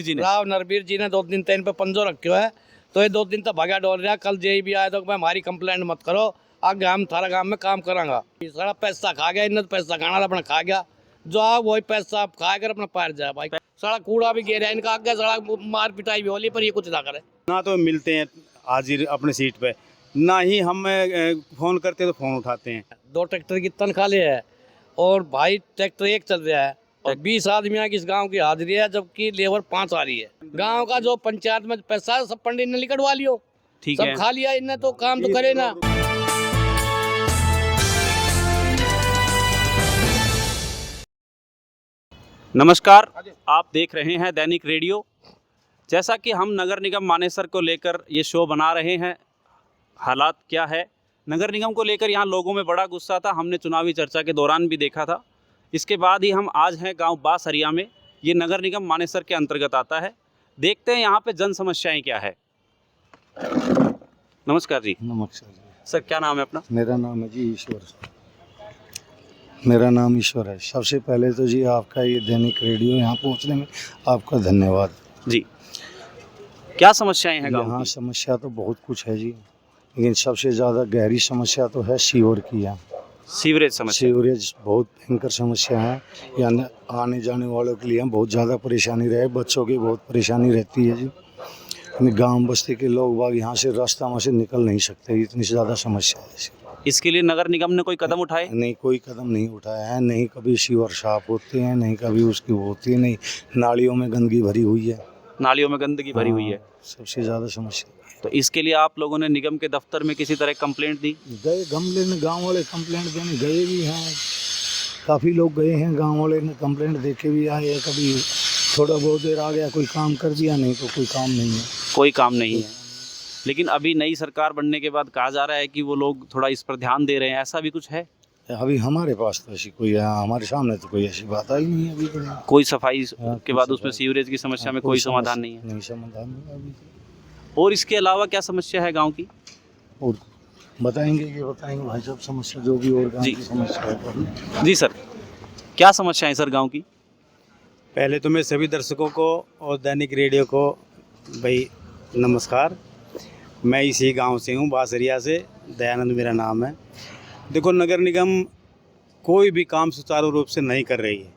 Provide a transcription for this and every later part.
जी ने राव नरबीर जी ने 2 दिन तीन पे पंजो रखे है, तो ये 2 दिन तक भागा डोल रहा। कल जेई भी आया तो मैं हमारी कंप्लेंट मत करो, आगे हम थारा गांव में काम करांगा। सारा पैसा खा गया, इन्हें पैसा खाना अपना खा गया, जो आप वही पैसा खा कर अपना पार जाए भाई। सड़क कूड़ा भी गिर है इनका, आगे सड़क मार पिटाई भी होली, पर ये कुछ ना करे। ना तो मिलते हैं हाजिर अपने सीट पे, ना ही हम फ़ोन करते तो फ़ोन उठाते हैं। 2 ट्रैक्टर की तनख्वाह ले है और भाई ट्रैक्टर एक चल रहा है और 20 आदमियों की इस गांव की हाजिरी है, जबकि लेबर 5 आ रही है। गांव का जो पंचायत में पैसा है सब पंडित ने लिखवा लियो, ठीक सब है। खा लिया इनने, तो काम तो करे ना। नमस्कार, आप देख रहे हैं दैनिक रेडियो। जैसा कि हम नगर निगम मानेसर को लेकर ये शो बना रहे हैं, हालात क्या है नगर निगम को लेकर, यहाँ लोगों में बड़ा गुस्सा था। हमने चुनावी चर्चा के दौरान भी देखा था। इसके बाद ही हम आज हैं गांव बासरिया में। ये नगर निगम मानेसर के अंतर्गत आता है। देखते हैं यहाँ पे जन समस्याएं क्या है। नमस्कार जी। नमस्कार जी। सर, क्या नाम है अपना? मेरा नाम है जी ईश्वर। मेरा नाम ईश्वर है। सबसे पहले तो जी आपका ये दैनिक रेडियो यहाँ पहुँचने में आपका धन्यवाद जी। क्या समस्याएं हैं गांव यहाँ की? समस्या तो बहुत कुछ है जी, लेकिन सबसे ज़्यादा गहरी समस्या तो है सीवर की है। सीवरेज समस्या। सीवरेज बहुत भयंकर समस्या है। यानी आने जाने वालों के लिए बहुत ज़्यादा परेशानी रहे, बच्चों की बहुत परेशानी रहती है जी। गांव बस्ती के लोग बाग यहाँ से रास्ता में से निकल नहीं सकते, इतनी ज़्यादा समस्या है। इसके लिए नगर निगम ने कोई कदम उठाए? नहीं, कोई कदम नहीं उठाया है। नहीं कभी सीवर साफ होते हैं, नहीं कभी उसकी वो होती है, नहीं नालियों में गंदगी भरी हुई है। नालियों में गंदगी भरी हुई है। सबसे ज़्यादा समस्या। तो इसके लिए आप लोगों ने निगम के दफ्तर में किसी तरह कंप्लेंट दी? गए गमले में, गांव वाले कंप्लेंट देने गए भी हैं, काफ़ी लोग गए हैं। गांव वाले ने कंप्लेंट दे के भी आए हैं। कभी थोड़ा बहुत देर आ गया, कोई काम कर दिया, नहीं तो कोई काम नहीं है। कोई काम नहीं है। लेकिन अभी नई सरकार बनने के बाद कहा जा रहा है कि वो लोग थोड़ा इस पर ध्यान दे रहे हैं, ऐसा भी कुछ है? अभी हमारे पास तो ऐसी कोई, हमारे सामने तो कोई ऐसी बात आई नहीं है अभी तो। कोई सफाई हाँ, के बाद उसमें सीवरेज की समस्या में कोई समाधान नहीं है? नहीं, समाधान नहीं अभी तो। और इसके अलावा क्या समस्या है गांव की? और बताएंगे भाई साहब समस्या जो भी और गाँव जी। की समस्या है। जी सर, क्या समस्या है सर गाँव की? पहले तो मैं सभी दर्शकों को और दैनिक रेडियो को भाई नमस्कार। मैं इसी गांव से हूं, बासरिया से, दयानंद मेरा नाम है। देखो, नगर निगम कोई भी काम सुचारू रूप से नहीं कर रही है।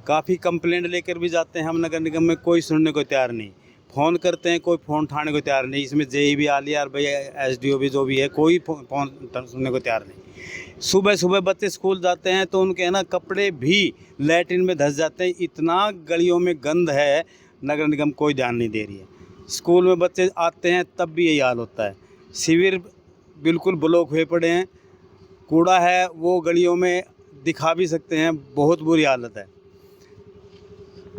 काफ़ी कंप्लेंट लेकर भी जाते हैं हम नगर निगम में, कोई सुनने को तैयार नहीं। फ़ोन करते हैं, कोई फ़ोन उठाने को तैयार नहीं। इसमें जेई भी आ लिया और भाई एसडीओ भी जो भी है, कोई फ़ोन सुनने को तैयार नहीं। सुबह सुबह बच्चे स्कूल जाते हैं तो उनके है ना कपड़े भी लैट्रिन में धंस जाते हैं। इतना गलियों में गंद है, नगर निगम कोई ध्यान नहीं दे रही है। स्कूल में बच्चे आते हैं तब भी यही हाल होता है। शिविर बिल्कुल ब्लॉक हुए पड़े हैं। कूड़ा है वो गलियों में दिखा भी सकते हैं, बहुत बुरी हालत है।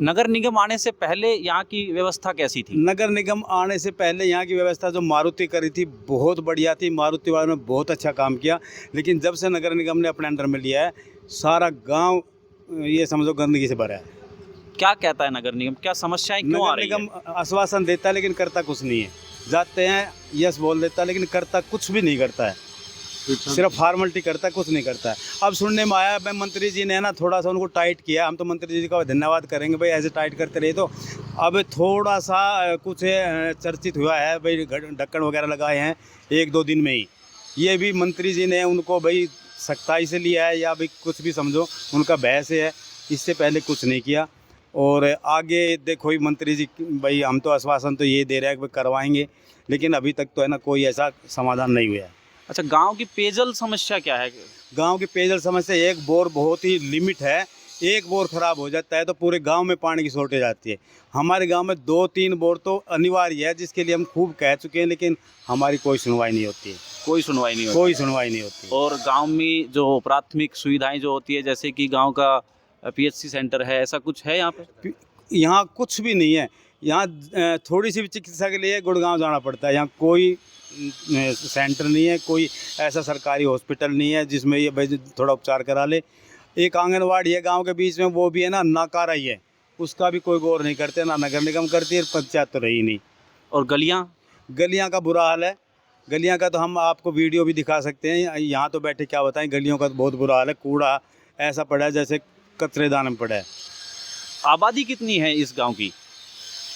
नगर निगम आने से पहले यहाँ की व्यवस्था कैसी थी? नगर निगम आने से पहले यहाँ की व्यवस्था जो मारुति करी थी बहुत बढ़िया थी। मारुति वालों ने बहुत अच्छा काम किया। लेकिन जब से नगर निगम ने अपने अंडर में लिया है, सारा गांव ये समझो गंदगी से भरा है। क्या कहता है नगर निगम, क्या समस्याएं क्यों आ नगर रही निगम है? आश्वासन देता है लेकिन करता कुछ नहीं है। जाते हैं यस बोल देता है लेकिन करता कुछ भी नहीं करता है, सिर्फ फॉर्मेलिटी करता है, कुछ नहीं करता है। अब सुनने में आया भाई मंत्री जी ने ना थोड़ा सा उनको टाइट किया। हम तो मंत्री जी का धन्यवाद करेंगे, भाई ऐसे टाइट करते रहे। तो अब थोड़ा सा कुछ चर्चित हुआ है, भाई ढक्कन वगैरह लगाए हैं 1-2 दिन में ही। ये भी मंत्री जी ने उनको भाई सख्ताई से लिया है या भाई कुछ भी समझो, उनका बहस है। इससे पहले कुछ नहीं किया। और आगे देखो ही मंत्री जी, भाई हम तो आश्वासन तो ये दे रहे हैं कि करवाएंगे, लेकिन अभी तक तो है ना कोई ऐसा समाधान नहीं हुआ है। अच्छा, गांव की पेयजल समस्या क्या है? गांव की पेयजल समस्या, एक बोर बहुत ही लिमिट है। एक बोर खराब हो जाता है तो पूरे गांव में पानी की शॉर्टेज आती है। हमारे गांव में 2-3 बोर तो अनिवार्य है, जिसके लिए हम खूब कह चुके हैं, लेकिन हमारी कोई सुनवाई नहीं होती है। कोई सुनवाई नहीं होती। कोई सुनवाई नहीं होती। और गांव में जो प्राथमिक सुविधाएं जो होती है, जैसे कि गांव का पीएचसी सेंटर है, ऐसा कुछ है यहाँ पे? यहाँ कुछ भी नहीं है। यहाँ थोड़ी सी भी चिकित्सा के लिए गुड़गांव जाना पड़ता है। यहाँ कोई सेंटर नहीं है, कोई ऐसा सरकारी हॉस्पिटल नहीं है जिसमें ये भाई थोड़ा उपचार करा ले। एक आंगनवाड़ी है गांव के बीच में, वो भी है ना नाकारा ही है, उसका भी कोई गौर नहीं करते, ना नगर निगम करती है, पंचायत तो रही नहीं। और गलियाँ का बुरा हाल है। गलियां का तो हम आपको वीडियो भी दिखा सकते हैं। यहाँ तो बैठे क्या बताएं, गलियों का तो बहुत बुरा हाल है। कूड़ा ऐसा पड़ा है जैसे कचरेदान में पड़ा है। आबादी कितनी है इस गांव की?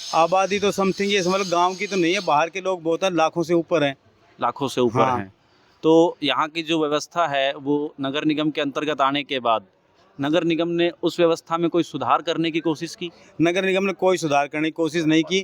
आबादी तो समथिंग ये समझ लो गाँव की तो नहीं है, बाहर के लोग बहुत हैं, लाखों से ऊपर हैं। लाखों से ऊपर हाँ। हैं। तो यहाँ की जो व्यवस्था है वो नगर निगम के अंतर्गत आने के बाद नगर निगम ने उस व्यवस्था में कोई सुधार करने की कोशिश की? नगर निगम ने कोई सुधार करने की कोशिश नहीं की,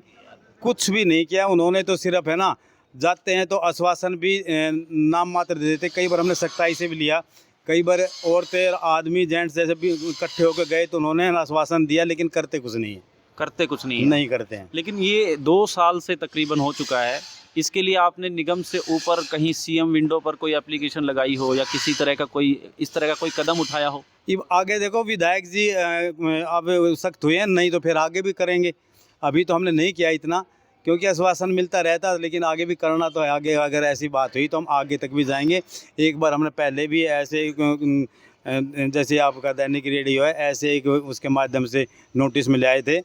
कुछ भी नहीं किया। उन्होंने तो सिर्फ है ना, जाते हैं तो आश्वासन भी नाम मात्र दे देते। कई बार हमने सख्ताई से भी लिया, कई बार औरतें आदमी जेंट्स जैसे भी इकट्ठे होकर गए तो उन्होंने आश्वासन दिया, लेकिन करते कुछ नहीं है। करते कुछ नहीं है। नहीं करते हैं। लेकिन ये 2 साल से तकरीबन हो चुका है, इसके लिए आपने निगम से ऊपर कहीं सीएम विंडो पर कोई एप्लीकेशन लगाई हो या किसी तरह का कोई इस तरह का कोई कदम उठाया हो? अब आगे देखो, विधायक जी अब सख्त हुए हैं, नहीं तो फिर आगे भी करेंगे। अभी तो हमने नहीं किया इतना, क्योंकि आश्वासन मिलता रहता, लेकिन आगे भी करना तो है। आगे अगर ऐसी बात हुई तो हम आगे तक भी जाएंगे। एक बार हमने पहले भी ऐसे जैसे आपका दैनिक रेडियो है, ऐसे एक उसके माध्यम से नोटिस में ले आए थे,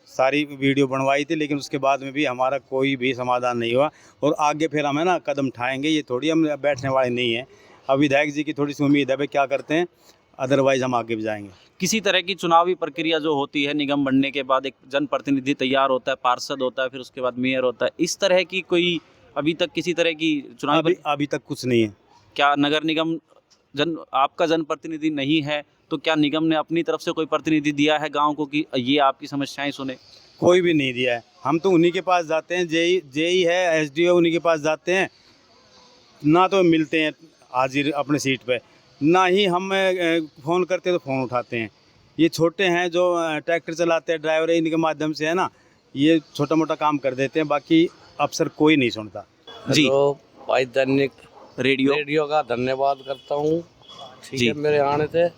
सारी वीडियो बनवाई थी, लेकिन उसके बाद में भी हमारा कोई भी समाधान नहीं हुआ। और आगे फिर हम है ना कदम उठाएंगे, ये थोड़ी हम बैठने वाले नहीं हैं। अब विधायक जी की थोड़ी सी उम्मीद है भाई क्या करते हैं, अदरवाइज हम आगे भी जाएंगे। किसी तरह की चुनावी प्रक्रिया जो होती है निगम बनने के बाद, एक जनप्रतिनिधि तैयार होता है, पार्षद होता है, फिर उसके बाद मेयर होता है, इस तरह की कोई अभी तक किसी तरह की चुनावी अभी तक कुछ नहीं है। क्या नगर निगम आपका जनप्रतिनिधि नहीं है तो क्या निगम ने अपनी तरफ से कोई प्रतिनिधि दिया है गांव को कि ये आपकी समस्याएं सुने? कोई भी नहीं दिया है। हम तो उन्हीं के पास जाते हैं, जेई है, एसडीओ, उन्हीं के पास जाते हैं, ना तो मिलते हैं हाजिर अपने सीट पे, ना ही हम फ़ोन करते तो फ़ोन उठाते हैं। ये छोटे हैं जो ट्रैक्टर चलाते हैं, ड्राइवर है, इनके माध्यम से है ना ये छोटा मोटा काम कर देते हैं, बाकी अफसर कोई नहीं सुनता। जी तो भाई दैनिक रेडियो का धन्यवाद करता हूँ, ठीक जी। है, मेरे आने से।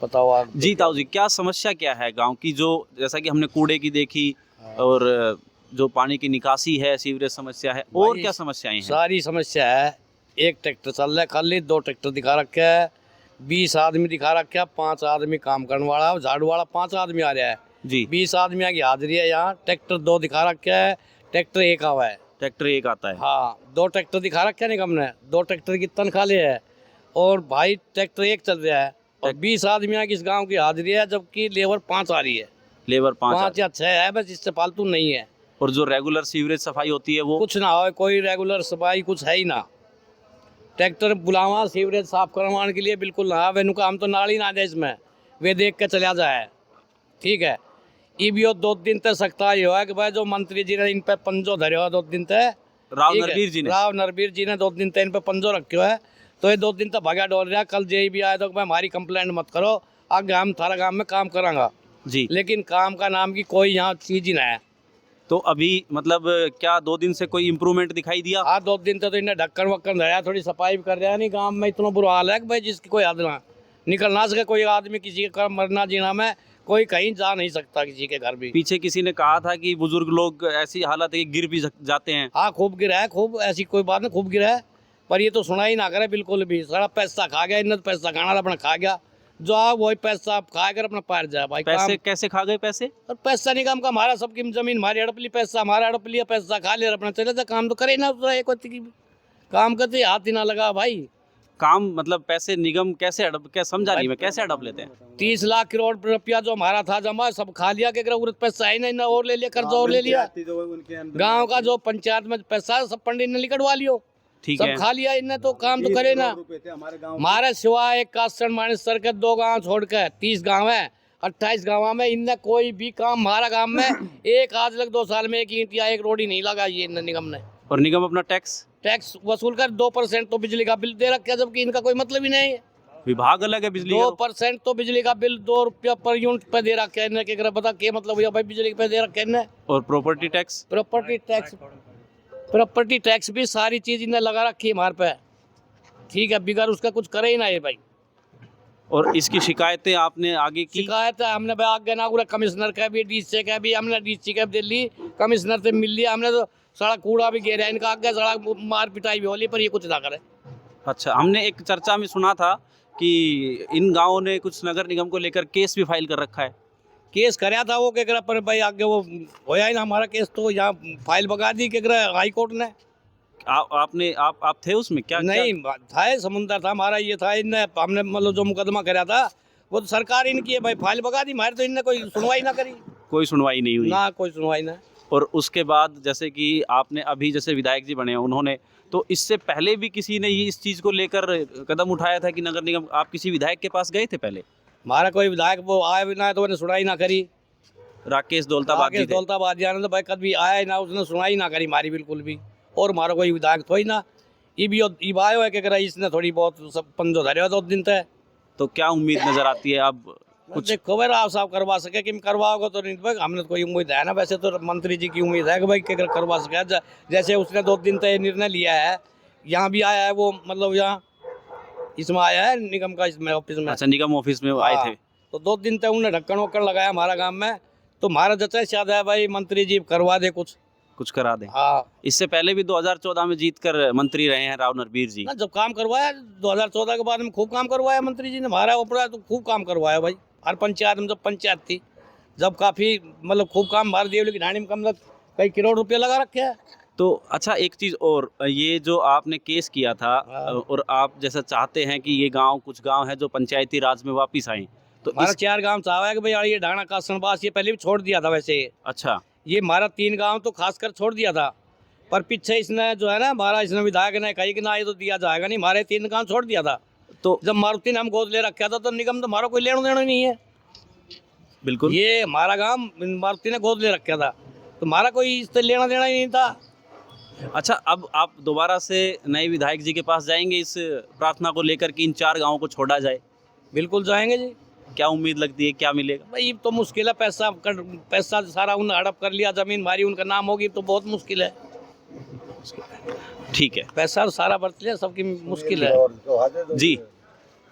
बताओ आप। जी ताऊ जी, क्या समस्या क्या है गांव की? जो जैसा कि हमने कूड़े की देखी और जो पानी की निकासी है, सीवरेज समस्या है, और भाई क्या समस्याएं हैं? सारी समस्या है। एक ट्रैक्टर चल रहा है खाली, 2 ट्रैक्टर दिखा रखे है, 20 आदमी दिखा रखे है, 5 आदमी काम करने वाला, झाड़ू वाला 5 आदमी आ रहा है, जी 20 आदमी की हाजिरी है यहाँ। ट्रैक्टर 2 दिखा रखे है, ट्रैक्टर 1 आवा है। ट्रैक्टर एक आता है। हाँ, 2 ट्रैक्टर दिखा रखे है निगम ने, 2 ट्रैक्टर की तनख्वाह ले है, और भाई ट्रैक्टर 1 चल रहा है, और 20 आदमी की इस गाँव की हाजिरी है, जबकि लेबर 5 आ रही है। लेबर 5 या 6 है बस, इससे फालतू नहीं है। और जो रेगुलर सीवरेज सफाई होती है वो कुछ ना हो, कोई रेगुलर सफाई कुछ है ही ना। ट्रैक्टर बुलावा सीवरेज साफ करवाने के लिए बिल्कुल ना आवे, नुका हम तो नाली ना दे इसमें, वे देख के चला जाए, ठीक है। ये भी 2 दिन तक सकता ही हुआ कि भाई जो मंत्री जी ने इन पे पंजो धरे हुआ 2 दिन तक, राव ठीक है। नरवीर जी ने राव नरवीर जी ने 2 दिन तक इन पे पंजो रखे है, तो ये 2 दिन तक भागा डोल रहा। कल जे भी आए तो भाई हमारी कंप्लेंट मत करो, आगे हम थारा गाँव में काम करांगा, जी। लेकिन काम का नाम की कोई यहाँ चीज ही ना है। तो अभी मतलब क्या 2 दिन से कोई इम्प्रूवमेंट दिखाई दिया? हाँ, 2 दिन तक तो इन्हें ढक्कन वक्कन धराया, थोड़ी सफाई भी कर रहा है। नहीं गाँव में इतना बुरा हाल है कि भाई जिसकी कोई हद ना, निकल ना सके कोई आदमी, किसी के मरना जीना में कोई कहीं जा नहीं सकता, किसी के घर भी। पीछे किसी ने कहा था कि बुजुर्ग लोग ऐसी हालत है कि गिर भी जाते हैं। हाँ, खूब गिरा है, खूब, ऐसी कोई बात नहीं, खूब गिरा है, पर ये तो सुना ही ना करे बिल्कुल भी। सारा पैसा खा गया, इन्हें पैसा खाना अपना खा गया, जो आप वही पैसा आप खा कर अपना पैर जाए भाई। पैसे काम, कैसे खा गए पैसे? और पैसा नहीं काम का, हमारा सबकी जमीन हमारी हड़प ली, पैसा हमारा हड़प लिया, पैसा खा लिया, अपना चले जाए। काम तो करे ना, एक काम करते हाथ ही ना लगा भाई। काम मतलब पैसे निगम कैसे हड़प, क्या समझा नहीं मैं, कैसे हड़प लेते हैं? 30 लाख करोड़ रुपया जो हमारा था जमा, सब खा लिया, के उरत पैसा है नहीं ना, और ले लिया, कर्जा और ले लिया। गांव का जो पंचायत में पैसा है सब पंडित ने निकलवा लियो, ठीक सब है। खा लिया इनने, तो काम तो करे ना। हमारे सिवाय एक कासन मानेसर के 2 गांव छोड़कर 30 गांव है, 28 गांव में इनने कोई भी काम हमारा गांव में एक आज लग 2 साल में एक ईंट या एक रोड ही नहीं लगा ये निगम ने। और निगम अपना टैक्स वसूल कर 2% तो बिजली का बिल दे रखा है, जबकि इनका कोई मतलब ही नहीं है। विभाग अलग है बिजली का। 2% तो बिजली का बिल 2 रुपया पर यूनिट पे दे रखा है इन्हें, क्या पता क्या मतलब हुआ भाई, बिजली पे दे रखा है इन्हें। और प्रॉपर्टी टैक्स भी सारी चीज इन्हें लगा रखी है हमारे पे, ठीक है, बिगड़ उसका कुछ करे ही ना ये भाई। और इसकी शिकायतें आपने आगे की? शिकायत है हमने भाई आगे ना पूरा कमिश्नर का भी, डीसी का भी, हमने डीसी का भी दिल्ली कमिश्नर से मिल लिया हमने, तो सड़क कूड़ा भी घेरा इनका, आगे सड़क मार पिटाई भी होली, पर ये कुछ ना करे। अच्छा, हमने एक चर्चा में सुना था कि इन गांवों ने कुछ नगर निगम को लेकर केस भी फाइल कर रखा है। केस कराया था वो, क्या पर भाई आगे वो होया ही ना हमारा केस, तो यहाँ फाइल भगा दी क्या हाई कोर्ट ने। आप थे उसमें क्या? नहीं था, समुंदर था हमारा, ये था इनने, हमने मतलब जो मुकदमा कराया था वो तो सरकार इनकी है भाई, फाइल भगा दी हमारे, तो इनने कोई सुनवाई ना करी। कोई सुनवाई नहीं हुई। ना कोई सुनवाई ना। और उसके बाद जैसे कि आपने अभी जैसे विधायक जी बने हैं उन्होंने, तो इससे पहले भी किसी ने ये इस चीज़ को लेकर कदम उठाया था कि नगर निगम, आप किसी विधायक के पास गए थे पहले? हमारा कोई विधायक वो आया भी ना है तो उन्हें सुनाई ना करी। राकेश दौलताबाद जी राकेश थे। दौलताबाद जी आने तो भाई कभी आया ही ना, उसने सुनाई ना करी हमारी बिल्कुल भी। और हमारा कोई विधायक थोड़ी ना ये भी आयो है कि अगर इसने थोड़ी बहुत सब पंजो धरे 2 दिन तक। तो क्या उम्मीद नजर आती है अब कुछ? देखो भाई राव साहब करवा सके कि करवाओगे तो नहीं भाई, हमने तो कोई उम्मीद है ना। वैसे तो मंत्री जी की उम्मीद है कि भाई कि अगर करवा सके। जैसे उसने 2 दिन तक निर्णय लिया है, यहाँ भी आया है वो, मतलब यहाँ इसमें आया है निगम का, इसमें ऑफिस में। अच्छा, निगम ऑफिस में आए थे। तो 2 दिन तक उन्हें ढक्कन वक्कन लगाया हमारा गांव में। तो हमारा जचा शायद है भाई मंत्री जी करवा दे कुछ करा दें। हाँ, इससे पहले भी 2014 में जीतकर मंत्री रहे हैं राव नरबीर जी। ना जब काम करवाया 2014 के बाद में खूब काम करवाया मंत्री जी ने हमारा ऊपर, तो खूब काम करवाया भाई। हर पंचायत में, जब पंचायत थी जब काफ़ी मतलब खूब काम हमारे देवली की ढाणी में कम कई करोड़ रुपये लगा रखे हैं। तो अच्छा, एक चीज़ और, ये जो आपने केस किया था और आप जैसा चाहते हैं कि ये गांव, कुछ गांव है जो पंचायती राज में वापस आए, तो हमारा 4 गांव चाहा है कि भाई ये ढाणा का सनबास ये पहले भी छोड़ दिया था वैसे। अच्छा, ये हमारा 3 गांव तो खासकर छोड़ दिया था, पर पीछे इसने जो है ना हमारा, इसने विधायक ने कही कि ना ये तो दिया जाएगा नहीं, हमारे 3 गांव छोड़ दिया था। तो जब मारुति ने हम गोद ले रखा था तो निगम तो हमारा कोई लेना देना नहीं है। बिल्कुल, ये हमारा गांव मारुति ने गोद ले रखा था तो हमारा कोई इससे लेना देना ही नहीं था। अच्छा, अब आप दोबारा से नए विधायक जी के पास जाएंगे इस प्रार्थना को लेकर कि इन 4 गांवों को छोड़ा जाए? बिल्कुल जाएंगे जी। क्या उम्मीद लगती है, क्या मिलेगा? भाई तो मुश्किल है, पैसा सारा उन्हें हड़प कर लिया, जमीन हमारी उनका नाम होगी तो बहुत मुश्किल है। ठीक है, पैसा तो सारा बरत लिया, सबकी मुश्किल है जी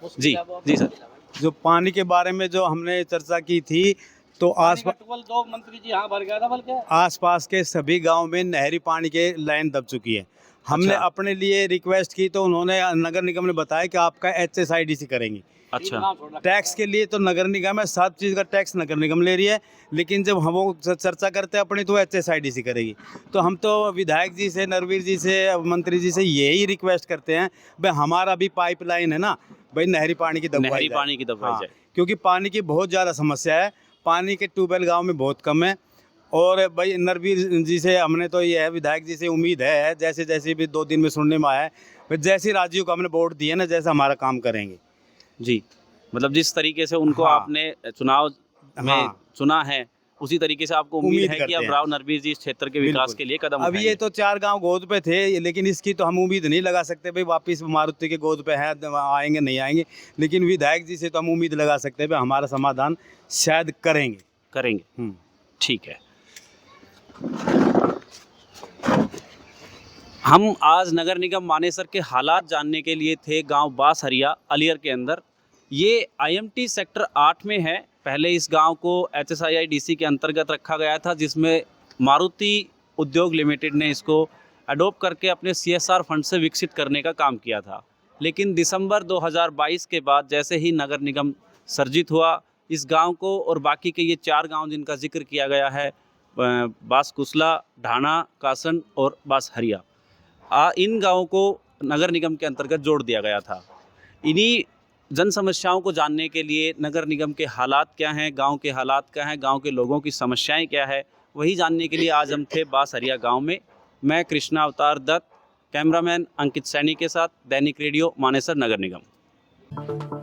जी जी सर। जो पानी के बारे में जो हमने चर्चा की थी, तो दो मंत्री जी यहाँ भर गया था बल्कि आसपास के सभी गांव में नहरी पानी के लाइन दब चुकी है। हमने अच्छा। अपने लिए रिक्वेस्ट की तो उन्होंने, नगर निगम ने बताया कि आपका HSIDC करेंगी। अच्छा, टैक्स के लिए तो नगर निगम है, सब चीज़ का टैक्स नगर निगम ले रही है, लेकिन जब हम वो चर्चा करते हैं अपनी तो HSIDC करेगी। तो हम तो विधायक जी से, नरवीर जी से, मंत्री जी से यही रिक्वेस्ट करते हैं भाई हमारा भी पाइपलाइन है ना भाई, नहरी पानी की दबवाई नहरी जाए। पानी की दबवाई हाँ, जाए। क्योंकि पानी की बहुत ज़्यादा समस्या है, पानी के ट्यूबवेल गांव में बहुत कम है। और भाई नरवीर जी से हमने तो ये है, विधायक जी से उम्मीद है, जैसे जैसे भी 2 दिन में सुनने में आया है, भाई जैसे राजीव को हमने वोट दिए ना, जैसा हमारा काम करेंगे जी। मतलब जिस तरीके से उनको हाँ। आपने चुनाव में हाँ। चुना है, उसी तरीके से आपको उम्मीद है कि करते अब हैं। राव नरबीर जी इस क्षेत्र के विकास बिल्कुल। के लिए कदम अब ये उठाएंगे। तो 4 गांव गोद पे थे, लेकिन इसकी तो हम उम्मीद नहीं लगा सकते भाई वापस मारुति के गोद पे है, आएंगे नहीं आएंगे। लेकिन विधायक जी से तो हम उम्मीद लगा सकते हैं भाई हमारा समाधान शायद करेंगे। करेंगे, ठीक है। हम आज नगर निगम मानेसर के हालात जानने के लिए थे गांव बासहरिया अलियर के अंदर। ये IMT सेक्टर 8 में है। पहले इस गांव को HSIDC के अंतर्गत रखा गया था, जिसमें मारुति उद्योग लिमिटेड ने इसको अडोप्ट करके अपने CSR फंड से विकसित करने का काम किया था। लेकिन दिसंबर 2022 के बाद जैसे ही नगर निगम सर्जित हुआ, इस गांव को और बाकी के ये 4 गांव जिनका जिक्र किया गया है, बासकुसला, ढाणा, कासन और बासहरिया, इन गांवों को नगर निगम के अंतर्गत जोड़ दिया गया था। इन्हीं जन समस्याओं को जानने के लिए, नगर निगम के हालात क्या हैं, गांव के हालात क्या हैं, गांव के लोगों की समस्याएं क्या है, वही जानने के लिए आज हम थे बासहरिया गांव में। मैं कृष्णा अवतार दत्त, कैमरामैन अंकित सैनी के साथ, दैनिक रेडियो मानेसर नगर निगम।